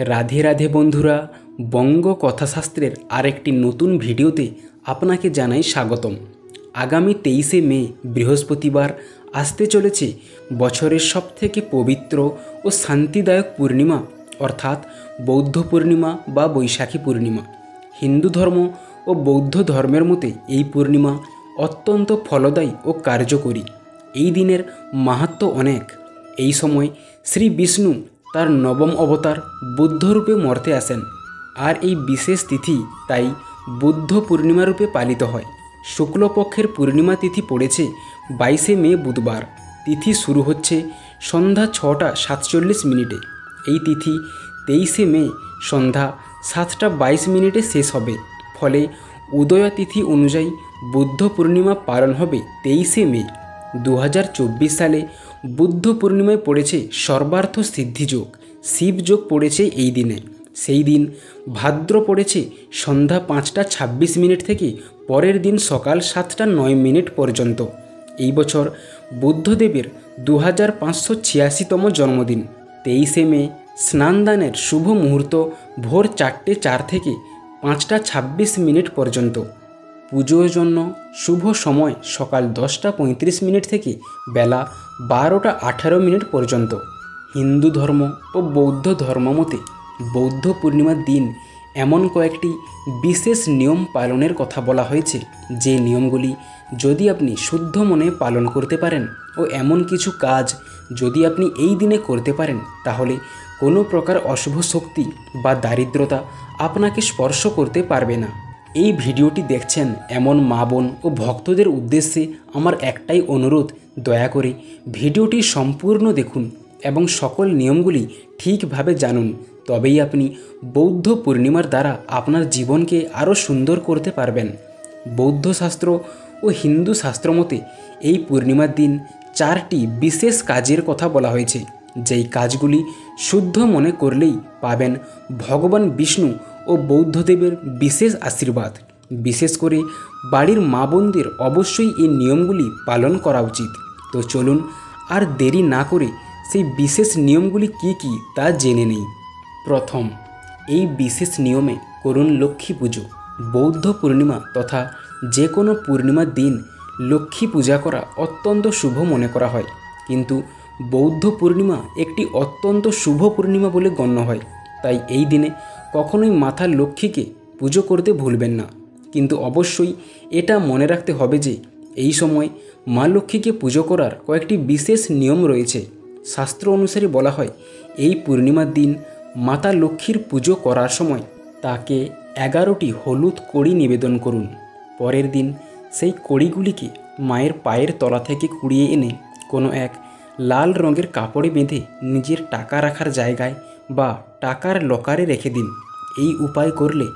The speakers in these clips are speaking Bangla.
রাধে রাধে বন্ধুরা, বঙ্গ কথাশাস্ত্রের আরেকটি নতুন ভিডিওতে আপনাকে জানাই স্বাগতম। আগামী 23শে মে বৃহস্পতিবার আসতে চলেছে বছরের সবথেকে পবিত্র ও শান্তিদায়ক পূর্ণিমা, অর্থাৎ বৌদ্ধ পূর্ণিমা বা বৈশাখী পূর্ণিমা। হিন্দু ধর্ম ও বৌদ্ধ ধর্মের মতে এই পূর্ণিমা অত্যন্ত ফলদায়ী ও কার্যকরী। এই দিনের মাহাত্ম্য অনেক। এই সময় শ্রী বিষ্ণু তার নবম অবতার বুদ্ধরূপে মর্তে আসেন, আর এই বিশেষ তিথি তাই বুদ্ধ পূর্ণিমা রূপে পালিত হয়। শুক্লপক্ষের পূর্ণিমা তিথি পড়েছে 22শে মে বুধবার। তিথি শুরু হচ্ছে সন্ধ্যা 6টা 47 মিনিটে। এই তিথি 23শে মে সন্ধ্যা 7টা 22 মিনিটে শেষ হবে। ফলে উদয়া তিথি অনুযায়ী বুদ্ধ পূর্ণিমা পালন হবে 23শে মে। 2024 সালে বুদ্ধ পূর্ণিমায় পড়েছে সর্বার্থ সিদ্ধিযোগ, শিবযোগ পড়েছে এই দিনে। সেই দিন ভাদ্র পড়েছে সন্ধ্যা 5টা 26 মিনিট থেকে পরের দিন সকাল 7টা 9 মিনিট পর্যন্ত। এই বছর বুদ্ধদেবের 2586তম জন্মদিন। 23শে মে স্নানদানের শুভ মুহূর্ত ভোর 4টে 4 থেকে 5টা 26 মিনিট পর্যন্ত। পুজোর জন্য শুভ সময় সকাল 10টা 35 মিনিট থেকে বেলা 12টা 18 মিনিট পর্যন্ত। হিন্দু ধর্ম ও বৌদ্ধ ধর্ম মতে বৌদ্ধ পূর্ণিমার দিন এমন কয়েকটি বিশেষ নিয়ম পালনের কথা বলা হয়েছে, যে নিয়মগুলি যদি আপনি শুদ্ধ মনে পালন করতে পারেন ও এমন কিছু কাজ যদি আপনি এই দিনে করতে পারেন, তাহলে কোনো প্রকার অশুভ শক্তি বা দারিদ্রতা আপনাকে স্পর্শ করতে পারবে না। এই ভিডিওটি দেখছেন এমন মা বোন ও ভক্তদের উদ্দেশ্যে আমার একটাই অনুরোধ, দয়া করে ভিডিওটি সম্পূর্ণ দেখুন এবং সকল নিয়মগুলি ঠিকভাবে জানুন। তবেই আপনি বৌদ্ধ পূর্ণিমার দ্বারা আপনার জীবনকে আরও সুন্দর করতে পারবেন। বৌদ্ধ শাস্ত্র ও হিন্দু শাস্ত্র মতে এই পূর্ণিমার দিন 4টি বিশেষ কাজের কথা বলা হয়েছে, যেই কাজগুলি শুদ্ধ মনে করলেই পাবেন ভগবান বিষ্ণু ও বৌদ্ধদেবের বিশেষ আশীর্বাদ। বিশেষ করে বাড়ির মা বোনদের অবশ্যই এই নিয়মগুলি পালন করা উচিত। তো চলুন আর দেরি না করে সেই বিশেষ নিয়মগুলি কি কি তা জেনে নেই। প্রথম, এই বিশেষ নিয়মে করুন লক্ষ্মী পুজো। বৌদ্ধ পূর্ণিমা তথা যে কোনো পূর্ণিমার দিন লক্ষ্মী পূজা করা অত্যন্ত শুভ মনে করা হয়, কিন্তু বৌদ্ধ পূর্ণিমা একটি অত্যন্ত শুভ পূর্ণিমা বলে গণ্য হয়। তাই এই দিনে কখনোই মাতা লক্ষ্মীকে পুজো করতে ভুলবেন না। কিন্তু অবশ্যই এটা মনে রাখতে হবে যে এই সময় মা লক্ষ্মীকে পুজো করার কয়েকটি বিশেষ নিয়ম রয়েছে। শাস্ত্র অনুসারে বলা হয়, এই পূর্ণিমার দিন মাতা লক্ষ্মীর পুজো করার সময় তাকে 11টি হলুদ কড়ি নিবেদন করুন। পরের দিন সেই কড়িগুলিকে মায়ের পায়ের তলা থেকে কুড়িয়ে এনে কোনো এক লাল রঙের কাপড়ে বেঁধে নিজের টাকা রাখার জায়গায় বা টাকার লকারে রেখে দিন। এই উপায় করলে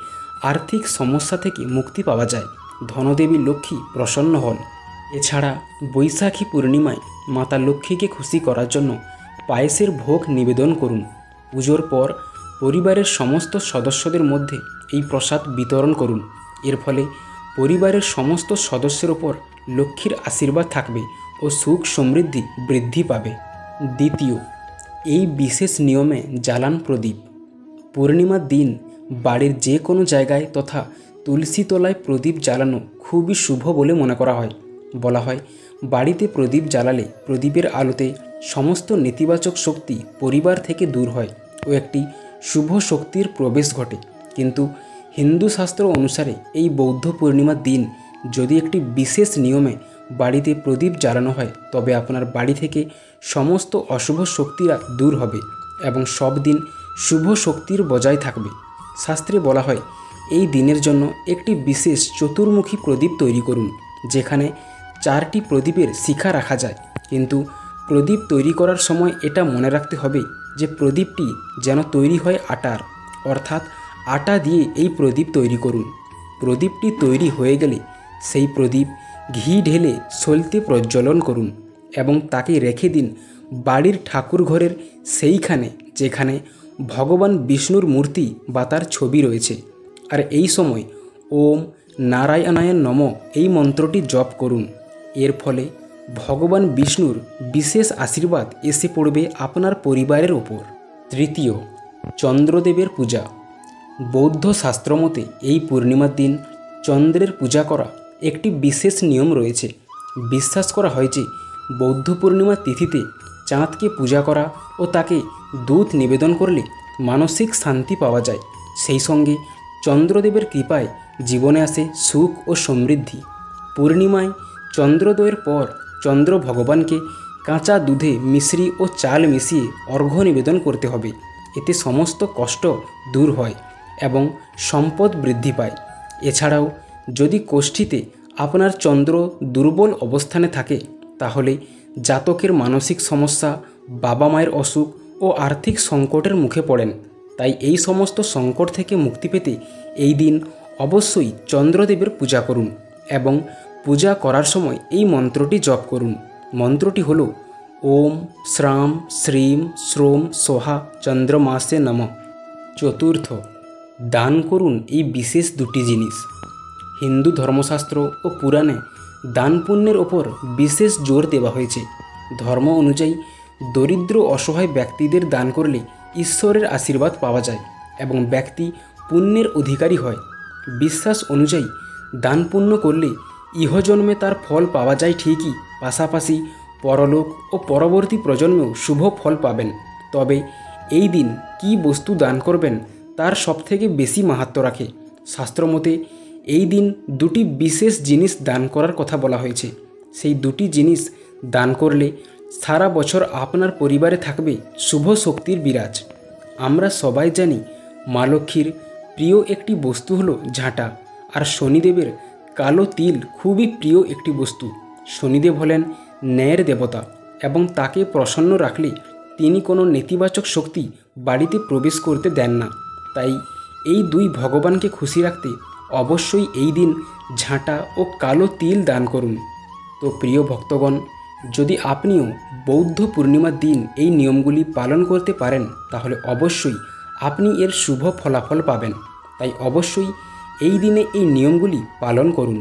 আর্থিক সমস্যা থেকে মুক্তি পাওয়া যায়, ধনদেবী লক্ষ্মী প্রসন্ন হন। এছাড়া বৈশাখী পূর্ণিমায় মাতা লক্ষ্মীকে খুশি করার জন্য পায়েসের ভোগ নিবেদন করুন। পুজোর পর পরিবারের সমস্ত সদস্যদের মধ্যে এই প্রসাদ বিতরণ করুন। এর ফলে পরিবারের সমস্ত সদস্যের ওপর লক্ষ্মীর আশীর্বাদ থাকবে ও সুখ সমৃদ্ধি বৃদ্ধি পাবে। দ্বিতীয়, এই বিশেষ নিয়মে জ্বালান প্রদীপ। পূর্ণিমার দিন বাড়ির যে কোনো জায়গায় তথা তুলসী তলায় প্রদীপ জ্বালানো খুবই শুভ বলে মনে করা হয়। বলা হয়, বাড়িতে প্রদীপ জ্বালালে প্রদীপের আলোতে সমস্ত নেতিবাচক শক্তি পরিবার থেকে দূর হয় ও একটি শুভ শক্তির প্রবেশ ঘটে। কিন্তু হিন্দু শাস্ত্র অনুসারে এই বৌদ্ধ পূর্ণিমার দিন যদি একটি বিশেষ নিয়মে বাড়িতে প্রদীপ জ্বালানো হয়, তবে আপনার বাড়ি থেকে সমস্ত অশুভ শক্তিরা দূর হবে এবং সব দিন শুভ শক্তির বজায় থাকবে। শাস্ত্রে বলা হয়, এই দিনের জন্য একটি বিশেষ চতুর্মুখী প্রদীপ তৈরি করুন, যেখানে 4টি প্রদীপের শিখা রাখা যায়। কিন্তু প্রদীপ তৈরি করার সময় এটা মনে রাখতে হবে যে প্রদীপটি যেন তৈরি হয় আটার, অর্থাৎ আটা দিয়ে এই প্রদীপ তৈরি করুন। প্রদীপটি তৈরি হয়ে গেলে সেই প্রদীপ ঘি ঢেলে সলতে প্রজ্বলন করুন এবং তাকে রেখে দিন বাড়ির ঠাকুর ঘরের সেইখানে যেখানে ভগবান বিষ্ণুর মূর্তি বা তার ছবি রয়েছে। আর এই সময় ওম নারায়ণায় নমঃ এই মন্ত্রটি জপ করুন। এর ফলে ভগবান বিষ্ণুর বিশেষ আশীর্বাদ এসে পড়বে আপনার পরিবারের ওপর। তৃতীয়, চন্দ্রদেবের পূজা। বৌদ্ধ শাস্ত্রমতে এই পূর্ণিমার দিন চন্দ্রের পূজা করা একটি বিশেষ নিয়ম রয়েছে। বিশ্বাস করা হয় যে বৌদ্ধ পূর্ণিমার তিথিতে চাঁদকে পূজা করা ও তাকে দুধ নিবেদন করলে মানসিক শান্তি পাওয়া যায়। সেই সঙ্গে চন্দ্রদেবের কৃপায় জীবনে আসে সুখ ও সমৃদ্ধি। পূর্ণিমায় চন্দ্রোদয়ের পর চন্দ্র ভগবানকে কাঁচা দুধে মিশ্রি ও চাল মিশিয়ে অর্ঘ্য নিবেদন করতে হবে। এতে সমস্ত কষ্ট দূর হয় এবং সম্পদ বৃদ্ধি পায়। এছাড়াও যদি কোষ্ঠীতে আপনার চন্দ্র দুর্বল অবস্থানে থাকে তাহলে জাতকের মানসিক সমস্যা, বাবা মায়ের অসুখ ও আর্থিক সংকটের মুখে পড়েন। তাই এই সমস্ত সংকট থেকে মুক্তি পেতে এই দিন অবশ্যই চন্দ্রদেবের পূজা করুন এবং পূজা করার সময় এই মন্ত্রটি জপ করুন। মন্ত্রটি হল ওম শ্রাম শ্রীম শ্রোম সোহা চন্দ্রমাসে নমঃ। চতুর্থ, দান করুন এই বিশেষ দুটি জিনিস। হিন্দু ধর্মশাস্ত্র ও পুরাণে দান পুণ্যের ওপর বিশেষ জোর দেওয়া হয়েছে। ধর্ম অনুযায়ী দরিদ্র অসহায় ব্যক্তিদের দান করলে ঈশ্বরের আশীর্বাদ পাওয়া যায় এবং ব্যক্তি পুণ্যের অধিকারী হয়। বিশ্বাস অনুযায়ী দান পুণ্য করলে ইহজন্মে তার ফল পাওয়া যায় ঠিকই, পাশাপাশি পরলোক ও পরবর্তী প্রজন্মেও শুভ ফল পাবেন। তবে এই দিন কী বস্তু দান করবেন তার সবথেকে বেশি মাহাত্ম্য রাখে। শাস্ত্রমতে এই দিন দুটি বিশেষ জিনিস দান করার কথা বলা হয়েছে। সেই দুটি জিনিস দান করলে সারা বছর আপনার পরিবারে থাকবে শুভ শক্তির বিরাজ। আমরা সবাই জানি মা লক্ষ্মীর প্রিয় একটি বস্তু হলো ঝাঁটা, আর শনিদেবের কালো তিল খুবই প্রিয় একটি বস্তু। শনিদেব হলেন ন্যায়ের দেবতা এবং তাকে প্রসন্ন রাখলে তিনি কোনো নেতিবাচক শক্তি বাড়িতে প্রবেশ করতে দেন না। তাই এই দুই ভগবানকে খুশি রাখতে অবশ্যই এই দিন ঝাঁটা ও কালো তিল দান করুন। তো প্রিয় ভক্তগণ, যদি আপনিও বৌদ্ধ পূর্ণিমার দিন এই নিয়মগুলি পালন করতে পারেন তাহলে অবশ্যই আপনি এর শুভ ফলাফল পাবেন। তাই অবশ্যই এই দিনে এই নিয়মগুলি পালন করুন।